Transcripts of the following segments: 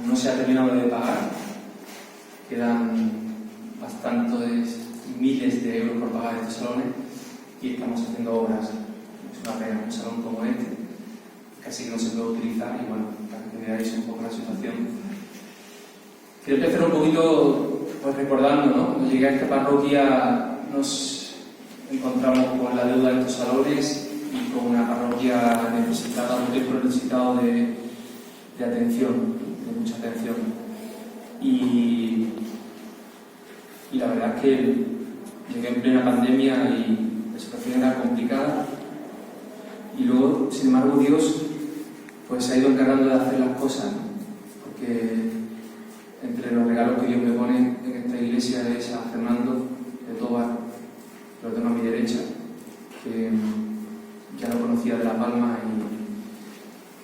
no se ha terminado de pagar, quedan bastantes miles de euros por pagar estos salones y estamos haciendo obras. Es una pena, un salón como este casi que no se puede utilizar y bueno, para que veáis un poco la situación. Quiero empezar un poquito pues, recordando, ¿no? Cuando llegué a esta parroquia nos encontramos con la deuda de estos salones y con una parroquia necesitada, un templo necesitado de atención, de mucha atención. Y la verdad es que llegué en plena pandemia y la situación era complicada. Y luego, sin embargo, Dios pues, ha ido encargando de hacer las cosas, ¿no? Porque entre los regalos que Dios me pone en esta iglesia es a Fernando de Tobar, lo tengo a mi derecha, que ya lo conocía de La Palma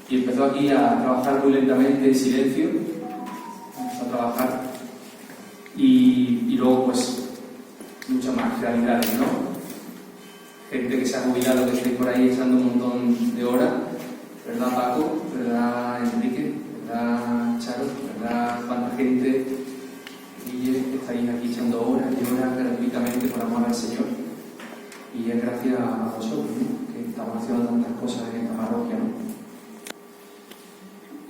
y empezó aquí a trabajar muy lentamente en silencio, empezó a trabajar y luego pues muchas más realidades, ¿no? Gente que se ha jubilado, que estáis por ahí echando un montón de horas, ¿verdad Paco? ¿Verdad Enrique? ¿Verdad Charo? ¿Verdad cuánta gente? Que estáis aquí echando horas y horas gratuitamente por amor al Señor? Y es gracias a vosotros, ¿no? Que estamos haciendo tantas cosas en esta parroquia, ¿no?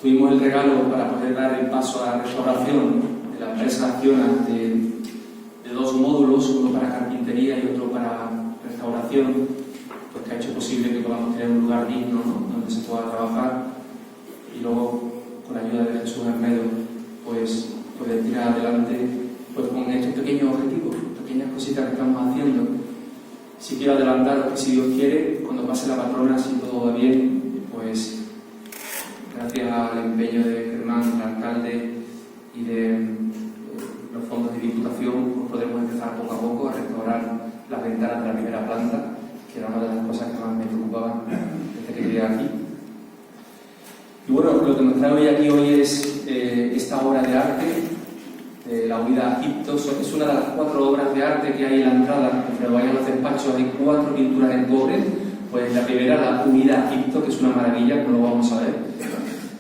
Tuvimos el regalo para poder dar el paso a la restauración de la empresa Acciona de dos módulos, uno para carpintería y otro para restauración, pues que ha hecho posible que podamos tener un lugar digno, ¿no? Donde se pueda trabajar y luego con la ayuda de Jesús Hermedo pues poder tirar adelante pues con estos pequeños objetivos, pequeñas cositas que estamos haciendo. Si quiero adelantaros que si Dios quiere, cuando pase la patrona, si todo va bien, pues gracias al empeño de Germán, el alcalde, y de los fondos de Diputación, pues podremos empezar poco a poco a restaurar las ventanas de la primera planta, que era una de las cosas que más me preocupaban desde que llegué aquí. Y bueno, lo que nos trae hoy aquí es esta obra de arte, la huida a Egipto. Es una de las 4 obras de arte que hay en la entrada. Cuando vayan a los despachos hay 4 pinturas en cobre. Pues la primera, la huida a Egipto, que es una maravilla, como lo vamos a ver.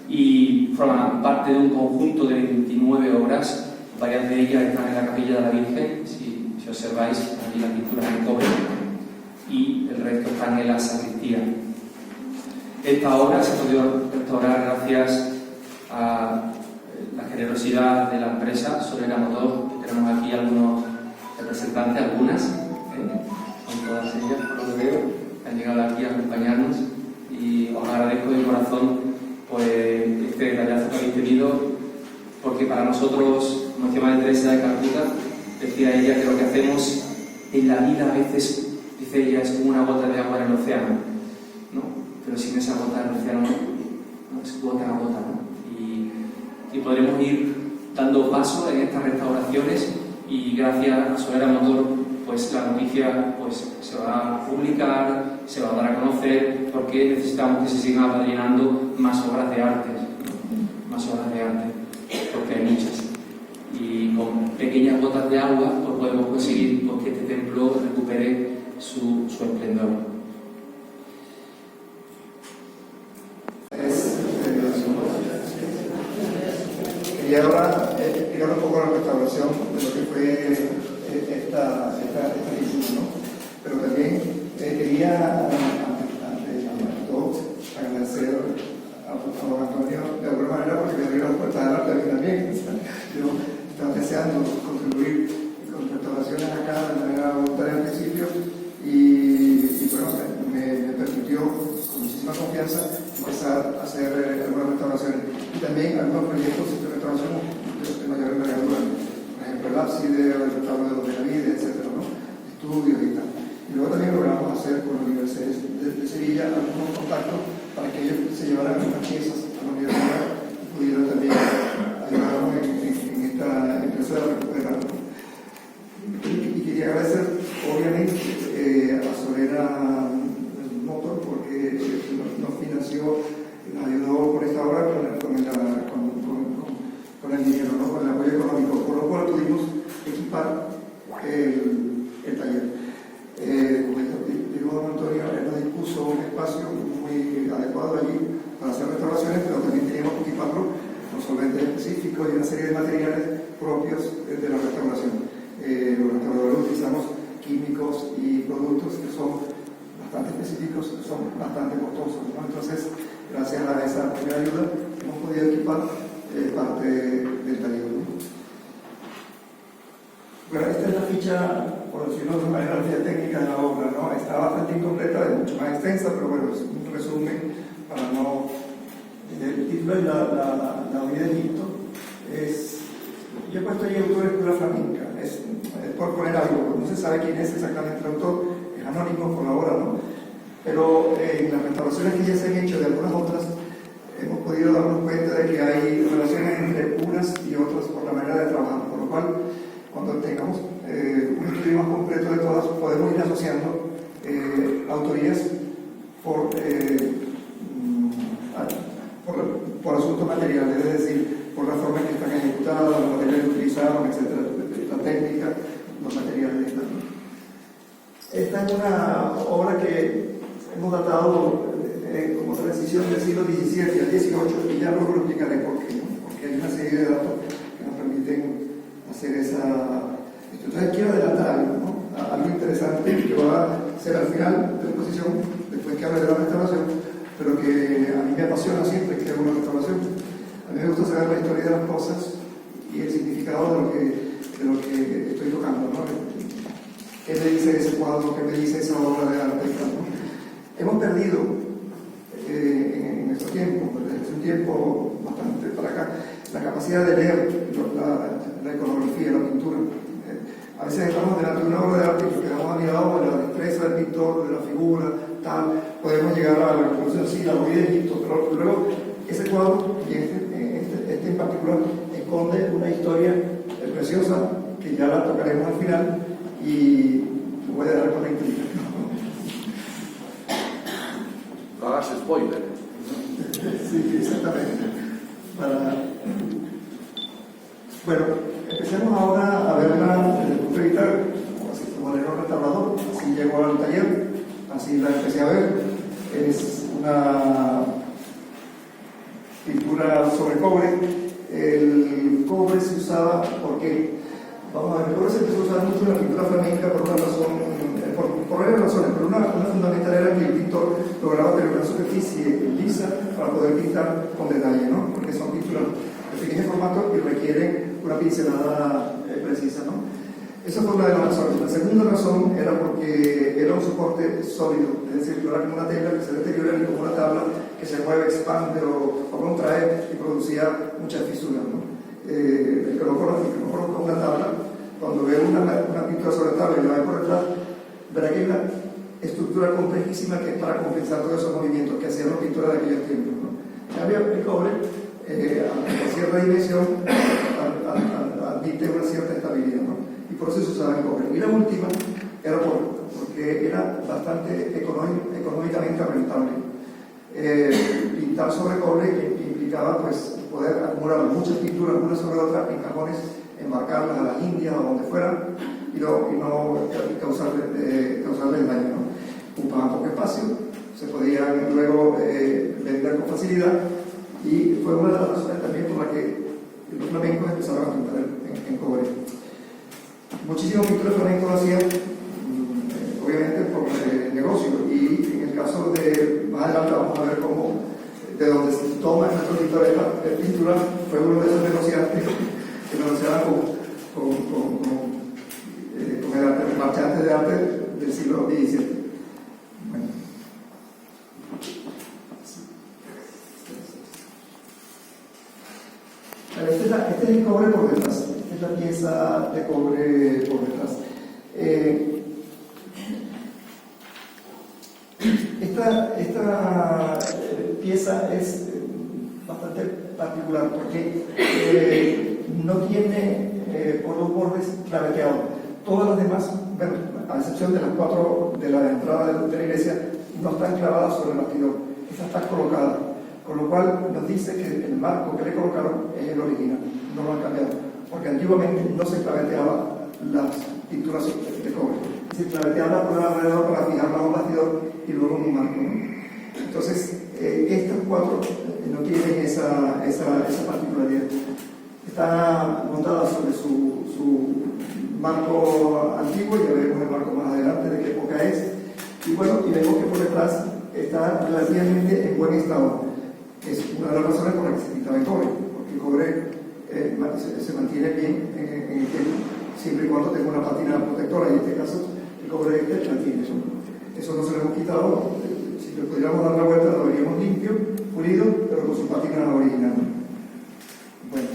Y forman parte de un conjunto de 29 obras. Varias de ellas están en la capilla de la Virgen, si observáis, allí las pinturas en cobre, y el resto están en la sacristía. Esta obra se ha podido restaurar gracias a la generosidad de la empresa Solera Motor. Tenemos aquí algunos representantes, algunas, son todas ellas, por lo que veo, que han llegado aquí a acompañarnos y os agradezco de corazón pues, este detallazo que habéis tenido, porque para nosotros, como decía Madre Teresa de Calcuta, decía ella que lo que hacemos en la vida a veces, dice ella, es como una gota de agua en el océano, ¿no? Pero sin esa gota del océano no es gota a gota, ¿no? Y podremos ir dando paso en estas restauraciones y gracias a Solera Motor pues la noticia pues, se va a publicar, se va a dar a conocer, porque necesitamos que se sigan apadrinando más obras de arte, porque hay muchas. Y con pequeñas gotas de agua pues podemos conseguir pues, que este templo recupere su esplendor. Y ahora explicar un poco la restauración de lo que fue esta edición, ¿no? Pero también quería, antes de todo, agradecer a don Antonio de alguna manera porque me abrió las puertas del arte también. Yo estaba deseando contribuir con restauraciones acá de manera voluntaria al principio y bueno, me permitió con muchísima confianza empezar a hacer algunas restauraciones y también algunos proyectos de restauración de mayor envergadura, por ejemplo el ábside, el retablo de los Benavides, etcétera, ¿no? Estudios y tal. Y luego también logramos hacer con la Universidad de Sevilla algunos contactos para que ellos se llevaran algunas piezas a la universidad y pudieran también ayudarnos en esta empresa de recuperar. Y quería agradecer, obviamente, a Solera Motor porque nos financió, nos ayudó por esta obra con el dinero, ¿no? Con el apoyo económico, por lo cual pudimos equipar el taller. Como dijo don Antonio, él nos dispuso un espacio muy adecuado allí para hacer restauraciones, pero también teníamos que equiparlo con solventes específicos y una serie de materiales propios de la restauración. Los restauradores utilizamos químicos y productos que son bastante específicos, que son bastante costosos, ¿no? Entonces, gracias a esa primera ayuda, hemos podido equipar parte del taller, ¿no? Bueno, esta es la ficha, por decirlo de manera, la ficha técnica de la obra, ¿no? Está bastante incompleta, es mucho más extensa, pero bueno, es un resumen para no... El título es la huida de Egipto. Yo he puesto ahí autor de escuela flamenca, es por poner algo, no se sabe quién es exactamente el autor, es anónimo, colabora, ¿no? Pero en las restauraciones que ya se han hecho de algunas otras, hemos podido darnos cuenta de que hay relaciones entre unas y otras por la manera de trabajar, por lo cual, cuando tengamos un estudio más completo de todas, podemos ir asociando autorías por asuntos materiales, es decir, por las formas que están ejecutadas, los materiales que utilizaron, etcétera, la técnica, los materiales. Esta es una obra que hemos datado como transición del siglo XVII al XVIII, y ya luego lo explicaré por qué, ¿no? Porque hay una serie de datos que nos permiten hacer esa... Entonces quiero adelantar algo, ¿no? Algo interesante que va a ser al final de la exposición, después que hable de la restauración, pero que a mí me apasiona siempre que hago una restauración. A mí me gusta saber la historia de las cosas y el significado de lo que estoy tocando, ¿no? ¿Qué me dice ese cuadro? ¿Qué me dice esa obra de arte? ¿No? Hemos perdido en estos tiempos, desde un tiempo bastante para acá, la capacidad de leer la iconografía, la pintura. A veces estamos delante de una obra de arte y nos quedamos admirados de la destreza del pintor, de la figura, tal. Podemos llegar a la conclusión, sí, la huida de Egipto, pero luego ese cuadro, y este en particular, esconde una historia preciosa que ya la tocaremos al final y lo voy a dejar con la intriga. No hagas spoiler. Sí, exactamente. Bueno, empecemos ahora a verla desde el punto de vista como el restaurador. Así llegó al taller, así la empecé a ver. Es una pintura sobre cobre. El cobre se usaba porque, vamos a ver, el cobre se empezó a usar mucho en la pintura flamenca por una razón, por varias razones, pero una fundamental era que el pintor lograba tener una superficie lisa para poder pintar con detalle, ¿no? Porque son pinturas de pequeño formato y requieren una pincelada precisa, ¿no? Esa fue una de las razones. La segunda razón era porque era un soporte sólido, es decir, no era como una tela que se deteriora ni como una tabla que se mueve, expande o contrae y producía muchas fisuras, ¿no? El que no conozca una tabla, cuando ve una pintura sobre tabla y la ve por detrás, verá que hay una estructura complejísima que es para compensar todos esos movimientos que hacían los pintores de aquellos tiempos, ¿no? En cambio, el cobre, a cierta dimensión, admite una cierta estabilidad, ¿no? Y por eso se usaba el cobre. Y la última era porque era bastante económicamente rentable. Pintar sobre cobre implicaba pues, poder acumular muchas pinturas una sobre otra en cajones, embarcarlas a las Indias o donde fuera y no causarles daño, ¿no? Ocupaban poco espacio, se podían luego vender con facilidad y fue una de las razones también por la que los flamencos empezaron a pintar en cobre. Muchísimos pintores flamencos lo hacían, obviamente por negocio, y en el caso de, más adelante vamos a ver cómo, de donde se toma nuestro pintor esta pintura, fue uno de esos negociantes que negociaban con el arte, marchantes de arte del siglo XVII. Bueno. Este es el cobre por detrás. Esta es la pieza de cobre por detrás. Esta pieza es bastante particular porque no tiene por los bordes claveteado. Todas las demás, bueno, a excepción de las 4 de la entrada de la iglesia, no están clavadas sobre el bastidor. Esta está colocada. Con lo cual nos dice que el marco que le colocaron es el original, no lo han cambiado, porque antiguamente no se claveteaba las pinturas de cobre, se claveteaba por alrededor para fijarla a un bastidor y luego un marco. Entonces, estas 4 no tienen esa particularidad. está montada sobre su marco antiguo, ya veremos el marco más adelante de qué época es, y bueno, y vemos que por detrás está relativamente en buen estado. Es una de las razones por las que se quitaba el cobre, porque el cobre se mantiene bien en el tiempo, siempre y cuando tenga una pátina protectora, y en este caso el cobre mantiene eso. Eso no se lo hemos quitado, si le pudiéramos dar la vuelta lo veríamos limpio, pulido, pero con su pátina original. Bueno.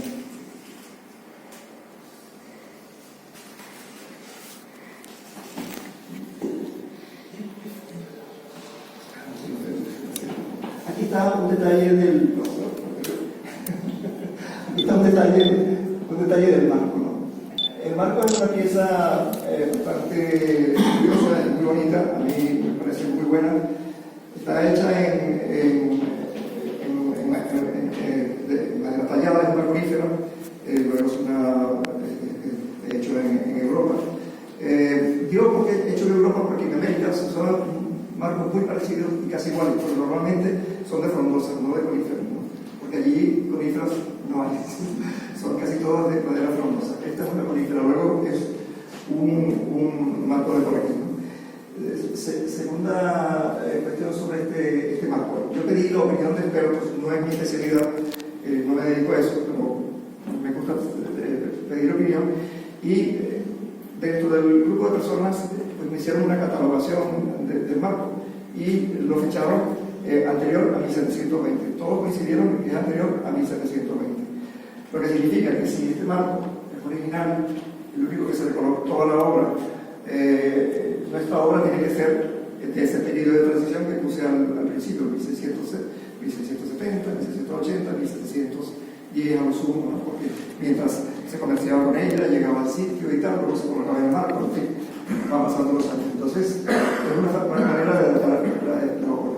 Aquí está un detalle del... Aquí está un detalle del marco, ¿no? El marco es una pieza bastante curiosa y muy bonita, a mí me parece muy buena. Está hecha en madera tallada, en marmorífera, luego es hecho en Europa. Digo porque hecho en Europa porque en América son marcos muy parecidos y casi iguales, pero normalmente son de frondosas, no de coníferas, ¿no? Porque allí coníferas no hay, son casi todas de madera frondosa. Esta es una conífera, luego es un marco de por aquí, ¿no? Segunda cuestión sobre este marco. Yo pedí la opinión de expertos, no es mi especialidad, no me dedico a eso, pero me gusta pedir opinión. Y dentro del grupo de personas pues me hicieron una catalogación del marco y lo fecharon anterior a 1720. Todos coincidieron que es anterior a 1720. Lo que significa que si este marco es original, el único que se reconoce toda la obra, nuestra obra tiene que ser de ese periodo de transición que puse al principio, 1670, 1680, 1710 a lo sumo, ¿no? Porque mientras se comerciaba con ella, llegaba al sitio y tal, luego se colocaba en el marco, en fin, va pasando los años. Entonces, es una manera de adaptar la obra.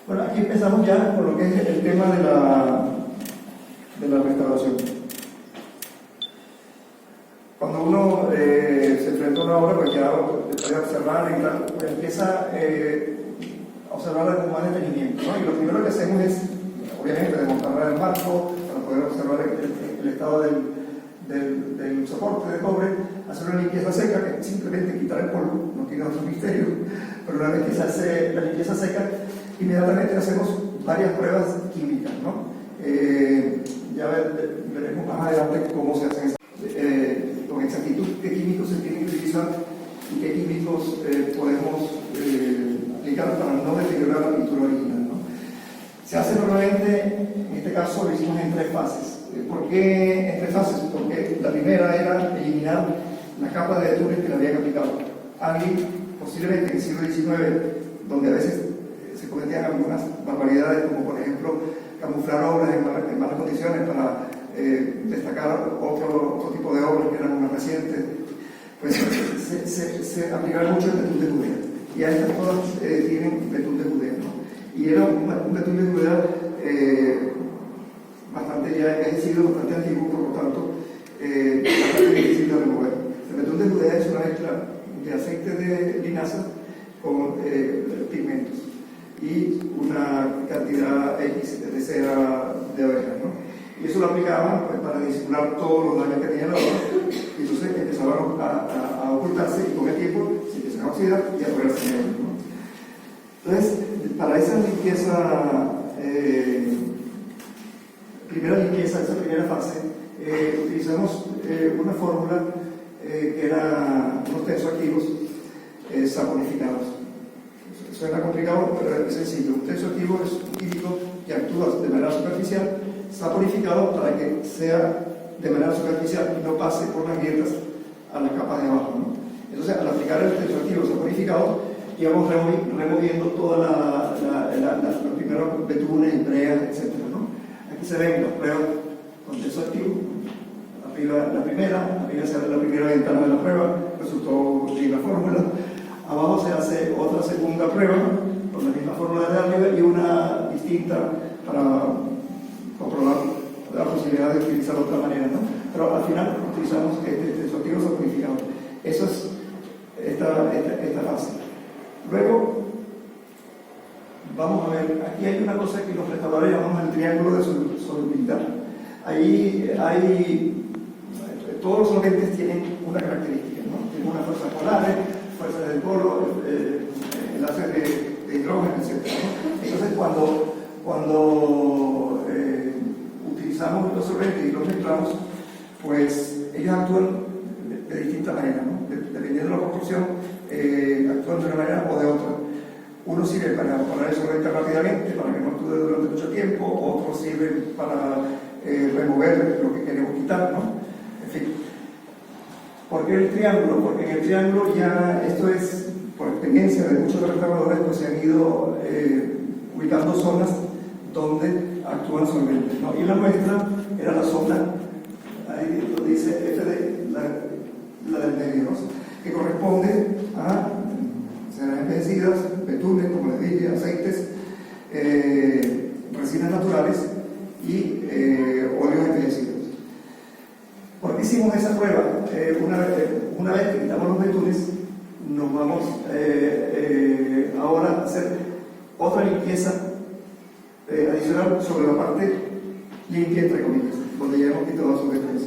Bueno, aquí empezamos ya con lo que es el tema de la restauración. Cuando uno se enfrenta a una obra, pues ya después de observar y tal, pues empieza a observarla con más detenimiento, ¿no? Y lo primero que hacemos es, obviamente, desmontar el marco para poder observar el estado del soporte de cobre, hacer una limpieza seca, que es simplemente quitar el polvo, no tiene otro misterio, pero una vez que se hace la limpieza seca, inmediatamente hacemos varias pruebas químicas, ¿no? Ya veremos más adelante cómo se hacen con exactitud qué químicos se tienen que utilizar y qué químicos podemos aplicar para no deteriorar la pintura original, ¿no? Se hace normalmente, en este caso lo hicimos en 3 fases. ¿Por qué en 3 fases? Porque la primera era eliminar la capa de túnel que le habían aplicado. Alguien, posiblemente en el siglo XIX, donde a veces se cometían algunas barbaridades, como por ejemplo camuflar obras en malas condiciones para destacar otro tipo de obras que eran más recientes, pues se aplicaba mucho el betún de Judea. Y a estas todas tienen betún de Judea, ¿no? Y era un betún de Judea bastante ya envejecido, bastante antiguo, por lo tanto, bastante difícil de remover. El betún de Judea es una mezcla de aceite de linaza con pigmentos y una cantidad X de cera de abeja, ¿no? Y eso lo aplicaban pues, para disimular todos los daños que tenía la obra, y entonces empezaban a ocultarse y con el tiempo se empiezan a oxidar y a ponerse negros, ¿no? Entonces, para esa limpieza, esa primera fase, utilizamos una fórmula que era unos tensoactivos saponificados. Suena complicado, pero es sencillo. Un tensoactivo es un químico que actúa de manera superficial, saponificado para que sea de manera superficial y no pase por las grietas a la capa de abajo, ¿no? Entonces, al aplicar el tensoactivo saponificado, íbamos removiendo toda los primeros betunes, breas, etc., ¿no? Aquí se ven las pruebas con tensoactivo. Arriba se abre la primera ventana de la prueba, resultó bien la fórmula. Abajo se hace otra segunda prueba con la misma fórmula de arriba y una distinta para comprobar la posibilidad de utilizar de otra manera, ¿no? Pero al final utilizamos este tensoactivo saponificado. Eso es esta fase. Luego, vamos a ver, aquí hay una cosa que los restauradores llamamos el triángulo de solubilidad. Ahí todos los solventes tienen una característica, ¿no? Tienen unas fuerzas polares, fuerzas del polo, enlaces de hidrógeno, etc., ¿no? Entonces, cuando utilizamos los solventes y los mezclamos, pues ellos actúan de distintas maneras, ¿no? Dependiendo de la construcción, actúan de una manera o de otra. Uno sirve para poner el solvente rápidamente, para que no actúe durante mucho tiempo, otro sirve para remover lo que queremos quitar, ¿no? En fin. ¿Por qué el triángulo? Porque en el triángulo ya, esto es por experiencia de muchos restauradores, pues se han ido ubicando zonas donde actúan solventes, ¿no? Y la nuestra era la zona, ahí lo dice FD, la del medio, ¿no? Que corresponde a ceras envejecidas, betumen, como les dije, aceites, resinas naturales y óleos envejecidos. ¿Por qué hicimos esa prueba? Una vez que quitamos los betumes, nos vamos ahora a hacer otra limpieza adicional sobre la parte limpia, entre comillas, donde ya hemos quitado los betumes.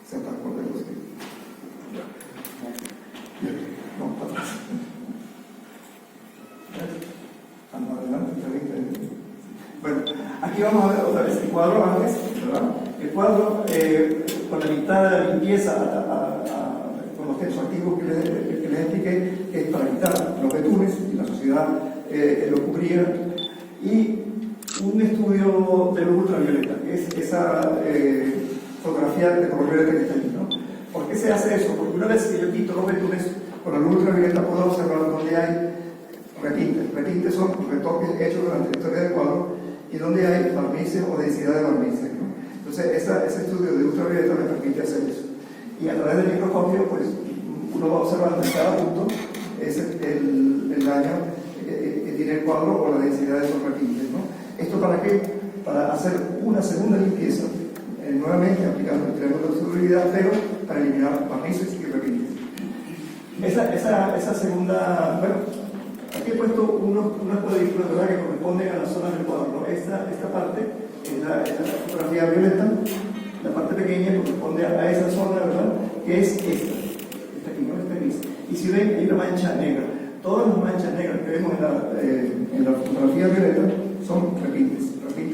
Se atacó de los que... No, para atrás. Adelante, bueno, aquí vamos a ver otra vez el cuadro antes, ¿verdad? El cuadro con la mitad de la limpieza con los textos activos que les expliqué, que es para quitar los betumes y la sociedad lo cubría, y un estudio de luz ultravioleta, que es esa fotografía de color violeta que está ahí, ¿no? ¿Por qué se hace eso? Porque una vez que yo quito los betumes con la luz ultravioleta puedo observar donde hay retintes. Retintes son retoques hechos durante la historia del cuadro y donde hay barnices o densidad de barnices, ¿no? Entonces, ese estudio de ultravioleta me permite hacer eso. Y a través del microscopio, pues, uno va observando en cada punto el daño que tiene el cuadro o la densidad de esos retintes, ¿no? ¿Esto para qué? Para hacer una segunda limpieza, nuevamente aplicando el triángulo de solubilidad, pero para eliminar barnices y retintes. Esa segunda, bueno, aquí he puesto unas cuadrículas, ¿verdad?, que corresponden a las zonas del cuadro, ¿no? Esta parte es la fotografía violeta, la parte pequeña corresponde a esa zona, ¿verdad?, que es esta aquí, ¿no? Esta gris. Y si ven, hay una mancha negra. Todas las manchas negras que vemos en la fotografía violeta son retintes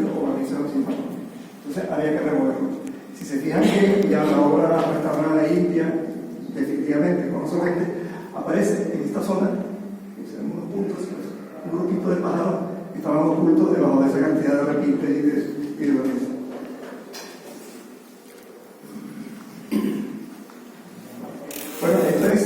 o barnices oxidados. Entonces había que removerlo. Si se fijan que ya la obra restaurada limpia, definitivamente con los solventes, aparece en esta zona, que se ven unos puntos, un grupito de pájaros que estaban ocultos debajo de esa cantidad de retintes y de barnices. Bueno, esto es,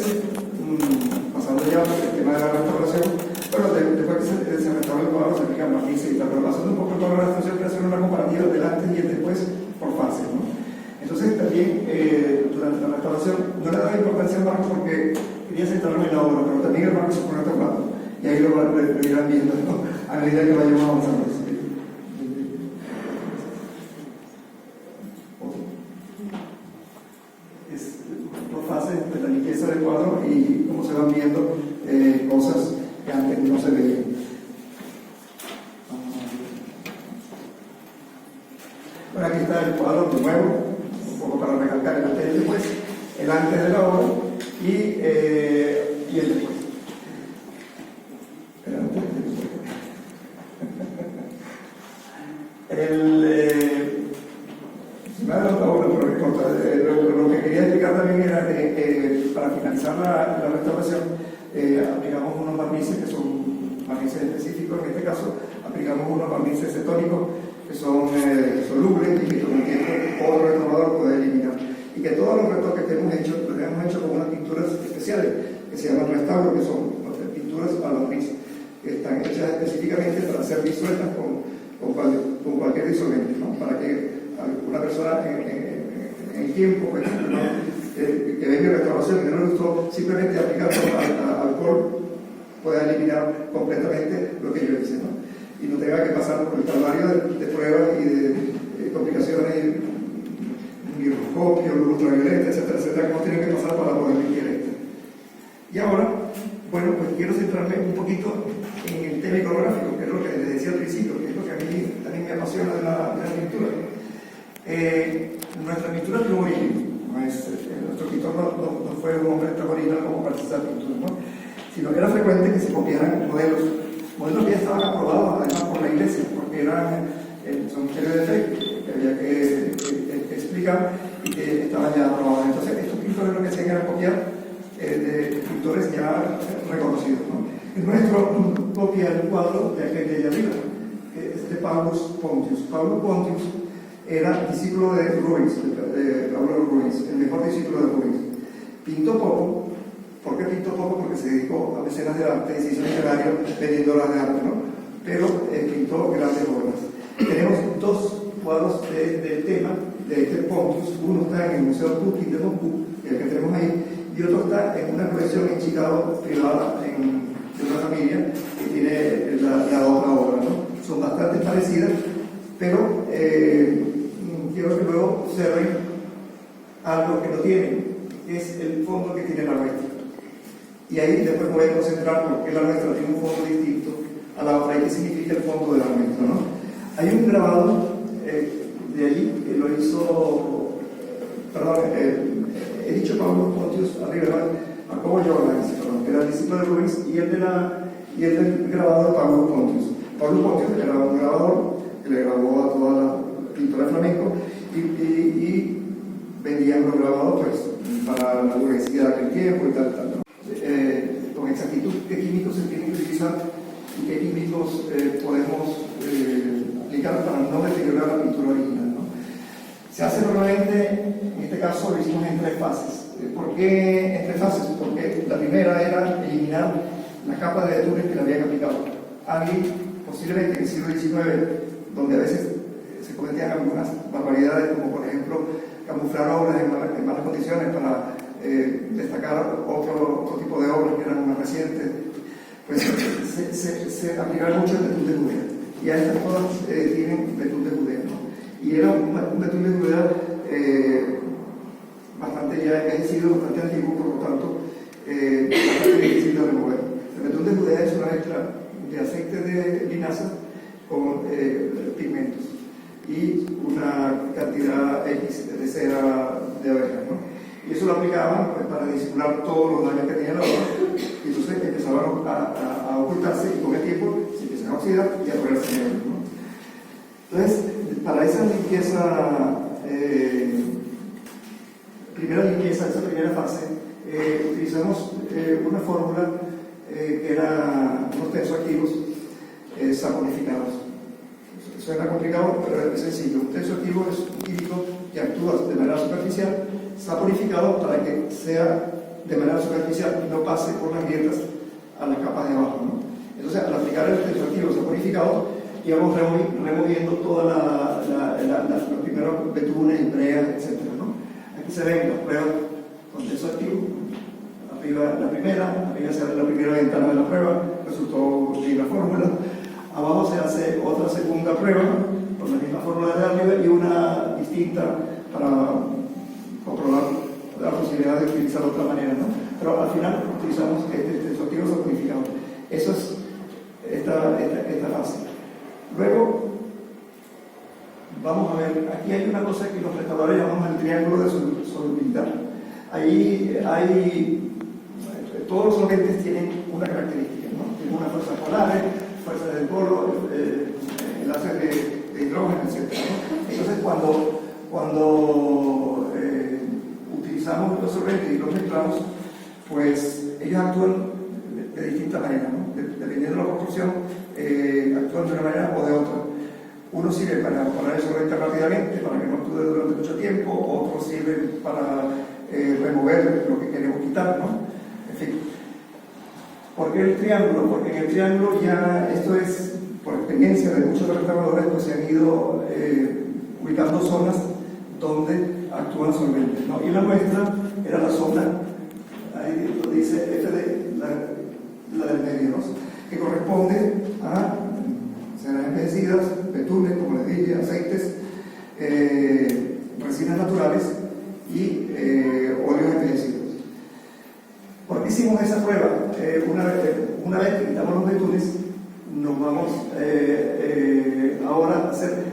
pasando ya al tema de la restauración, bueno, después que se restaura el cuadro se aplican barnices y tal, pero pasando un poco por la restauración, quiero hacer una comparativa del antes y el después por fases, ¿no? Entonces también durante la restauración no le daba importancia al marco porque quería centrarme en la obra, pero también el marco se pone a otro lado y ahí lo irán viendo, ¿no?, a medida que vayamos avanzando. Es por fases de la limpieza del cuadro y cómo se van viendo cosas que antes no se veían. Bueno, aquí está el cuadro de nuevo, un poco para recalcar el antes y el después, el antes de la obra y el después. El antes y el después. Me ha dado la obra, pero lo que quería explicar también era que para finalizar la restauración aplicamos unos barnices que son barnices específicos. En este caso aplicamos unos barnices cetónicos que son solubles y que con el tiempo otro restaurador puede eliminar, y que todos los retoques que hemos hecho los hemos hecho con unas pinturas especiales que se llaman restauro, que son pinturas a la gris, que están hechas específicamente para ser disueltas con cualquier disolvente, ¿no? Para que una persona en el tiempo, por ejemplo, ¿no?, que ve mi restauración y no le gustó, simplemente aplicando alcohol pueda eliminar completamente lo que yo hice, ¿no? Y no tenga que pasar por el calvario de pruebas y de complicaciones, microscopio, luz ultravioleta, etcétera, etcétera, que no tienen que pasar para poder limpiar esto. Y ahora, bueno, pues quiero centrarme un poquito en el tema iconográfico, que es lo a mí me apasiona de la pintura. Nuestra pintura tiene un origen. Nuestro pintor no fue un hombre extraordinario como para hacer pintura, ¿no? Sino que era frecuente que se copiaran modelos que ya estaban aprobados además por la iglesia, porque son un serie de fe que había que explicar y que estaban ya aprobados. Entonces, estos pintores lo que hacían era copiar de pintores ya reconocidos, ¿no? El nuestro copia el cuadro de aquel de allá arriba, que es de Paulus Pontius. Paulus Pontius era discípulo de Rubens, de Pablo Rubens, el mejor discípulo de Rubens. Pintó poco. ¿Por qué pintó poco? Porque se dedicó a mecenas de arte y se hizo millonario vendiendo obras de arte, ¿no? Pero pintó grandes obras. Tenemos dos cuadros del tema de este Pontius. Uno está en el Museo Putin de Moscú, el que tenemos ahí, y otro está en una colección en Chicago privada de una familia que tiene la otra obra, ¿no? Son bastante parecidas, pero quiero que luego observen algo que no tienen, que es el fondo que tiene la nuestra. Y ahí después me voy a concentrar porque la nuestra tiene un fondo distinto a la otra y qué significa el fondo de la nuestra, ¿no? Hay un grabado de allí que lo hizo, he dicho Pablo Pontius arriba, Jacobo Jordanes, que era el discípulo de Rubens, y el del grabado de Pablo Pontius. Pablo Pontius era un grabador que le grabó a toda la pintura de flamenco y vendían los grabados pues, para la burguesía de aquel tiempo y tal, ¿no? Con exactitud qué químicos se tienen que utilizar y qué químicos podemos aplicar para no deteriorar la pintura original, ¿no? Se hace normalmente, en este caso lo hicimos en 3 fases. ¿Por qué en 3 fases? Porque la primera era eliminar la capa de túnel que le habían aplicado. Alguien, posiblemente en el siglo XIX, donde a veces se cometían algunas barbaridades, como por ejemplo camuflar obras en malas condiciones para destacar otro tipo de obras que eran más recientes, pues se aplicaba mucho el betún de Judea. Y a estas todas tienen betún de Judea, ¿no? Y era un betún de Judea bastante ya envejecido, bastante antiguo, por lo tanto, bastante difícil de remover. El betún de Judea es una mezcla de aceite de linaza con pigmentos y una cantidad X de cera de abeja, ¿no? Y eso lo aplicaban pues, para disimular todos los daños que tenía la obra, y entonces empezaban a ocultarse y con el tiempo se empiezan a oxidar y a ponerse negro, ¿no? Entonces, para esa limpieza, esa primera fase, utilizamos una fórmula que era unos tensoactivos saponificados. Suena complicado, pero es sencillo. Un tensoactivo es un químico que actúa de manera superficial, saponificado para que sea de manera superficial y no pase por las grietas a las capas de abajo, ¿no? Entonces, al aplicar el tensoactivo saponificado, íbamos removiendo todos los primeros betunes, brea, etc., ¿no? Aquí se ven las pruebas con tensoactivo. Arriba la primera se abre la primera ventana de la prueba, resultó bien la fórmula. Abajo se hace otra segunda prueba con la misma fórmula de arriba y una distinta para comprobar la posibilidad de utilizar de otra manera, ¿no? Pero al final utilizamos este tensoactivo saponificado. Eso es esta fase. Luego, vamos a ver, aquí hay una cosa que los restauradores llamamos el triángulo de solubilidad. Ahí todos los solventes tienen una característica, ¿no? Tienen una fuerza polar, fuerza del polo, enlaces de hidrógeno, etc., ¿no? Entonces, cuando utilizamos los solventes y los mezclamos, pues ellos actúan de distinta manera, ¿no? Dependiendo de la proporción, actúan de una manera o de otra. Uno sirve para poner el solvente rápidamente, para que no actúe durante mucho tiempo, otro sirve para remover lo que queremos quitar, ¿no? En fin. ¿Por qué el triángulo? Porque en el triángulo ya, esto es por experiencia de muchos restauradores, pues se han ido ubicando zonas donde actúan solventes, ¿no? Y la nuestra era la zona, ahí lo dice la del medio, ¿no? Que corresponde a ceras envejecidas, betunes, como les dije, aceites, resinas naturales y óleos envejecidos. ¿Por qué hicimos esa prueba? Una vez que quitamos los betunes, nos nos vamos ahora a hacer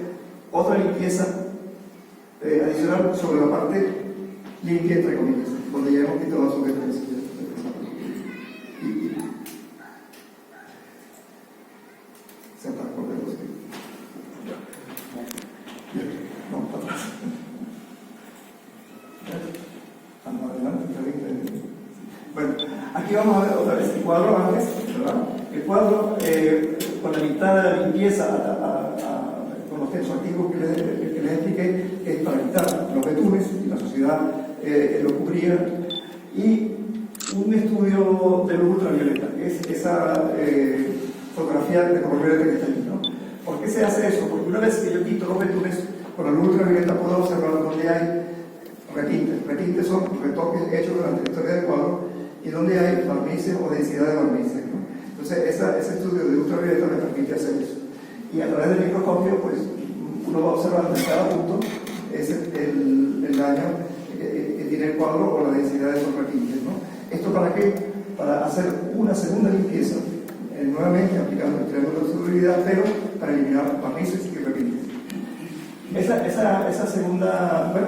otra limpieza adicional sobre la parte limpia, entre comillas, donde ya hemos quitado su defensa. Se atacó de los no, para atrás. Vamos adelante, bueno, aquí vamos a ver otra vez el cuadro antes, ¿verdad? El cuadro con la mitad de la limpieza con los textos activos que les expliqué, que es para quitar los betumes, y la sociedad lo cubría, y un estudio de luz ultravioleta, que es esa fotografía de color violeta que está allí, ¿no? ¿Por qué se hace eso? Porque una vez que yo quito los betumes con la luz ultravioleta puedo observar donde hay retintes. Retintes son retoques hechos durante la historia del cuadro y donde hay barnices o densidad de barnices, ¿no? Entonces ese estudio de ultravioleta me permite hacer eso. Y a través del microscopio, pues uno va observando en cada punto el daño que tiene el cuadro o la densidad de esos retintes, ¿no? ¿Esto para qué? Para hacer una segunda limpieza, nuevamente aplicando el triángulo de solubilidad, pero para eliminar barnices y retintes. Esa segunda, bueno,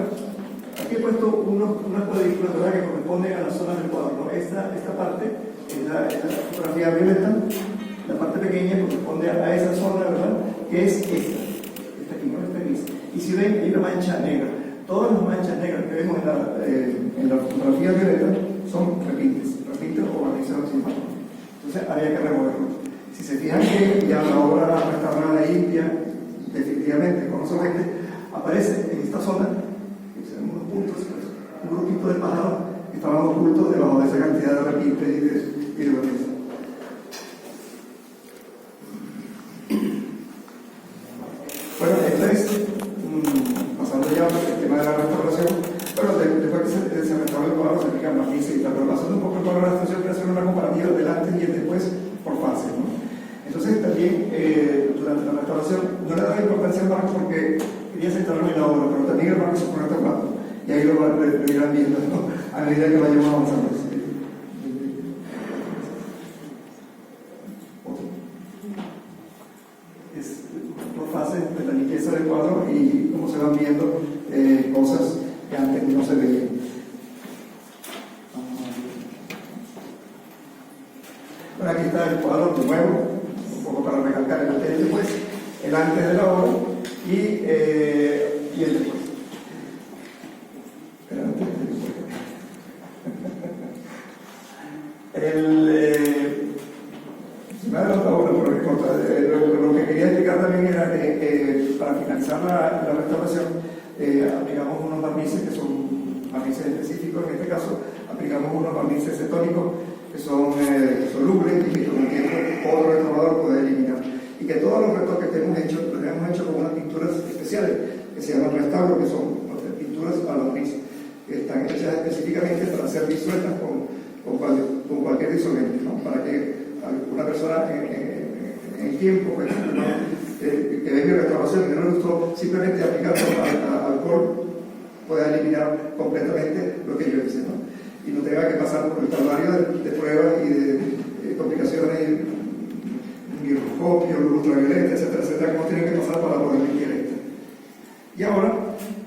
aquí he puesto unas cuadrículas, ¿verdad?, que corresponden a las zonas del cuadro, ¿no? Esta parte es la fotografía violeta, la parte pequeña corresponde a esa zona, ¿verdad?, que es esta aquí, ¿no? Esta gris. Y si ven, hay una mancha negra. Todas las manchas negras que vemos en la fotografía violeta son retintes o barnices oxidados. Entonces había que removerlo. Si se fijan que ya la obra restaurada limpia, definitivamente con los solventes, aparece en esta zona, que se ven unos puntos, un grupito de pájaros que estaban ocultos debajo de esa cantidad de retintes y de barnices. Bueno, esto es, pasando ya al tema de la restauración, bueno, después que se restaura el cuadro se aplican barnices y tal, pero pasando un poco el cuadro de la restauración, quiero hacer una comparativa del antes y el después por fases, ¿no? Entonces también durante la restauración no le daba importancia al marco porque quería centrarme en la obra, pero también el marco se pone tapado y ahí lo irán viendo, ¿no?, a medida que vayamos avanzando. Es por fases de la limpieza del cuadro y cómo se van viendo cosas que antes no se veían. Bueno, aquí está el cuadro de nuevo, un poco para recalcar el antes y el después, el antes de la obra y el después. El antes y el después. Se me ha adelantado ahora, pero no importa. Lo que quería explicar también era que para finalizar la restauración aplicamos unos barnices que son barnices específicos. En este caso aplicamos unos barnices cetónicos que son solubles y que con el tiempo otro restaurador puede eliminar. Y que todos los retoques que hemos hecho los hemos hecho con unas pinturas especiales que se llaman restauros, que son pinturas a barniz, que están hechas específicamente para ser disueltas con cualquier disolvente, ¿no? Para que una persona en el tiempo, por ejemplo, que ve mi restauración y no le gustó, simplemente aplicando alcohol pueda eliminar completamente lo que yo hice, ¿no? Y no tenga que pasar por el calvario de pruebas y de complicaciones, microscopio, luz ultravioleta, etcétera, etcétera, que no tienen que pasar para poder limpiar esto. Y ahora,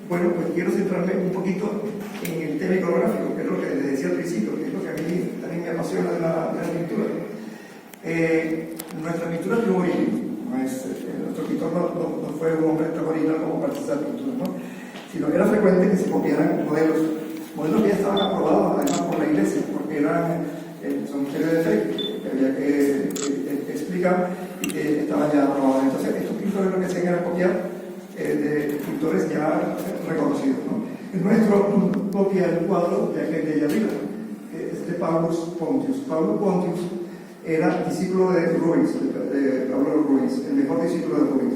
bueno, pues quiero centrarme un poquito en el tema iconográfico, que es lo que les decía al principio, que es lo que a mí también me apasiona de la pintura. Nuestra pintura tiene un origen, nuestro pintor no fue un hombre extraordinario como para hacer pintura, ¿no?, sino que era frecuente que se copiaran modelos que ya estaban aprobados además por la iglesia, porque son misterios de fe que había que explicar y que estaban ya aprobados. Entonces estos pintores lo que hacían era copiar de pintores ya reconocidos, ¿no? El nuestro copia el cuadro de aquel de allá arriba, que es de Paulus Pontius. Paulus Pontius era discípulo de Rubens, de Pablo Rubens, el mejor discípulo de Rubens.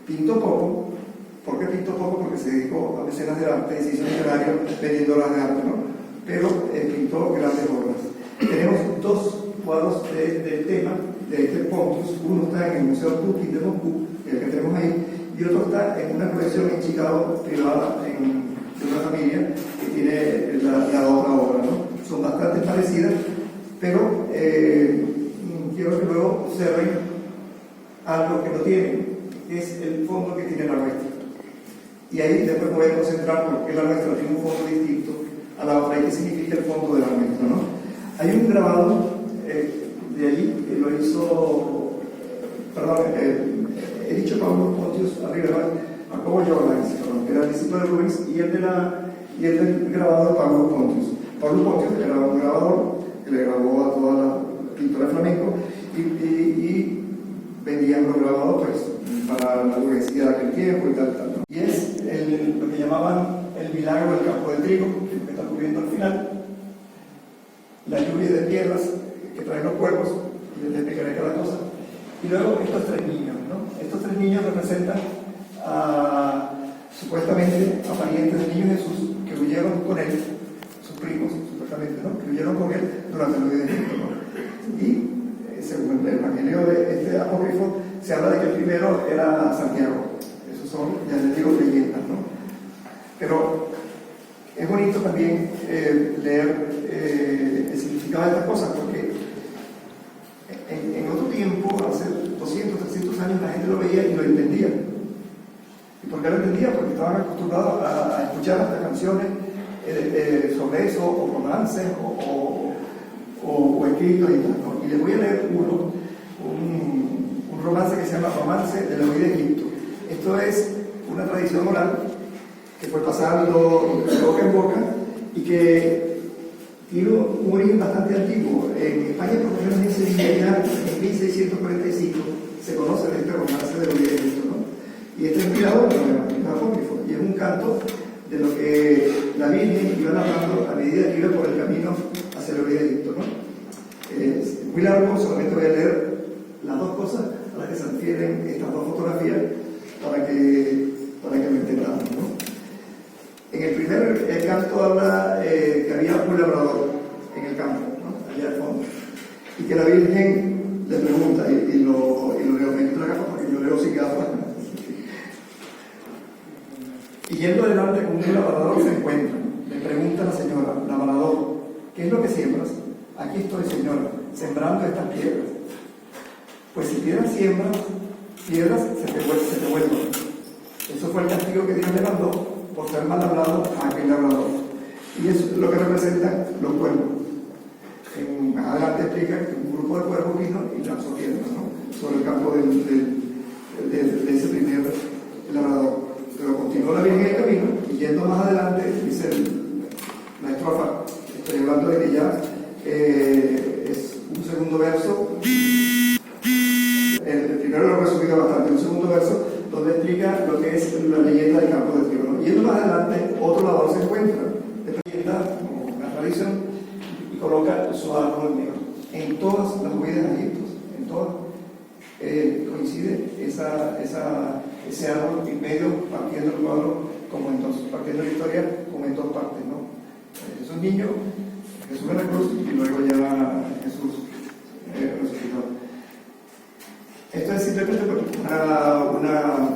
Pintó poco. ¿Por qué pintó poco? Porque se dedicó a mecenas del arte y se hizo millonario vendiendo obras de arte, ¿no? Pero pintó grandes obras. Tenemos dos cuadros del tema de este Pontius. Uno está en el Museo Putin de Moscú, el que tenemos ahí, y otro está en una colección en Chicago privada de una familia que tiene la otra obra, ¿no? Son bastante parecidas, pero quiero que luego observen algo que no tienen, que es el fondo que tiene la nuestra. Y ahí después me voy a concentrar porque la nuestra tiene un fondo distinto a la otra y qué significa el fondo de la nuestra, ¿no? Hay un grabado de allí que lo hizo, he dicho Pablo Pontius arriba, Jacobo Jordanes, que era el discípulo de Rubens, y el del grabado de Pablo Pontius. Pablo Pontius era un grabador que le grabó a toda la pintura flamenco y vendían los grabados pues, para la burguesía de aquel tiempo y tal, ¿no? Y es lo que llamaban el milagro del campo de trigo, que está ocurriendo al final, la lluvia de piedras que traen los cuervos, y les explicaré cada cosa. Y luego estos tres niños, ¿no? Estos tres niños representan supuestamente a parientes del niño Jesús que huyeron con él, sus primos, supuestamente, ¿no? Que huyeron con él durante la vida de Egipto, ¿no? Y según el Evangelio de este apócrifo, se habla de que el primero era Santiago. Esos son, ya les digo, leyendas, ¿no? Pero es bonito también leer el significado de estas cosas, porque en otro tiempo, hace 200, 300 años, la gente lo veía y lo entendía. ¿Y por qué lo entendía? Porque estaban acostumbrados a escuchar hasta canciones sobre eso, o romances, o escritos y tal, ¿no? Y les voy a leer un romance que se llama Romance de la Huida de Egipto. Esto es una tradición oral que fue pasando de boca en boca y que tiene un origen bastante antiguo. En España, por lo menos en Sevilla, ya en 1645 se conoce de este romance de la Huida de Egipto, ¿no? Y está inspirado en el apócrifo, y es un canto de lo que la Virgen iba narrando a medida que iba por el camino hacia la Huida de Egipto, ¿no? Es muy largo, solamente voy a leer las dos cosas a las que se refieren estas dos fotografías para que lo entendamos, ¿no? En el primer canto habla que había un labrador en el campo, ¿no? Allá al fondo, y que la Virgen le pregunta, y lo leo, me quito la gafa porque yo leo sin gafas. Y yendo adelante con un labrador se encuentra, le pregunta a la señora, labrador, ¿qué es lo que siembras? Aquí estoy, señora, sembrando estas piedras. Pues si piedras siembras, piedras se te vuelven. Eso fue el castigo que Dios le mandó por ser mal hablado a aquel labrador. Y eso es lo que representan los cuervos. Más adelante explica que un grupo de cuervos vino y lanzó piedras, ¿no? Sobre el campo de ese primer labrador. Pero continuó la Virgen el camino y yendo más adelante, dice la estrofa, estoy hablando de que ya es un segundo verso. El primero lo he resumido bastante, un segundo verso donde explica lo que es la leyenda del campo de trigo, ¿no? Yendo más adelante, otro labrador se encuentra. Esta leyenda, como una tradición, y coloca su árbol negro. En todas las huidas de Egipto, en todas, coincide ese árbol en medio, partiendo el cuadro, como en dos, partiendo la historia como en dos partes, ¿no? Es un niño, Jesús en la cruz, y luego ya Jesús resucitado. Esto es simplemente una